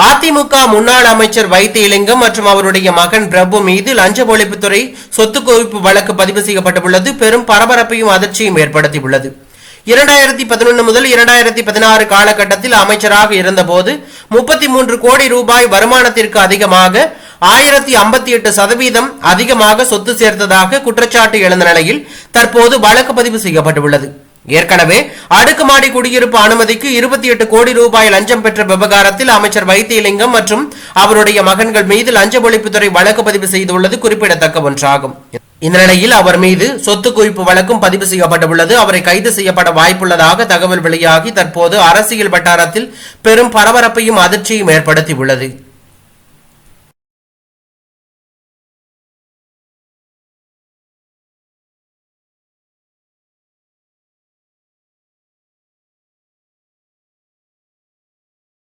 அதிமுக முன்னாள் அமைச்சர் வைத்தியலிங்கம் மற்றும் அவருடைய மகன் பிரபு மீது லஞ்ச ஒழிப்புத்துறை சொத்து குவிப்பு வழக்கு பதிவு செய்யப்பட்டுள்ளது பெரும் பரபரப்பையும் அதிர்ச்சியும் ஏற்படுத்தியுள்ளது. 2011 முதல் 2016 காலகட்டத்தில் அமைச்சராக இருந்தபோது 33 கோடி ரூபாய் வருமானத்திற்கு அதிகமாக 1058% அதிகமாக சொத்து சேர்த்ததாக குற்றச்சாட்டு எழுந்த நிலையில் தற்போது வழக்கு பதிவு செய்யப்பட்டுள்ளது. ஏற்கனவே அடுக்குமாடி குடியிருப்பு அனுமதிக்கு 28 கோடி ரூபாய் லஞ்சம் பெற்ற விவகாரத்தில் அமைச்சர் வைத்தியலிங்கம் மற்றும் அவருடைய மகன்கள் மீது லஞ்ச ஒழிப்புத்துறை வழக்கு பதிவு செய்துள்ளது குறிப்பிடத்தக்க ஒன்றாகும். இந்த நிலையில் அவர் மீது சொத்து குவிப்பு வழக்கும் பதிவு செய்யப்பட்டுள்ளது. அவரை கைது செய்யப்பட வாய்ப்புள்ளதாக தகவல் வெளியாகி தற்போது அரசியல் வட்டாரத்தில் பெரும் பரபரப்பையும் அதிர்ச்சியும் ஏற்படுத்தியுள்ளது.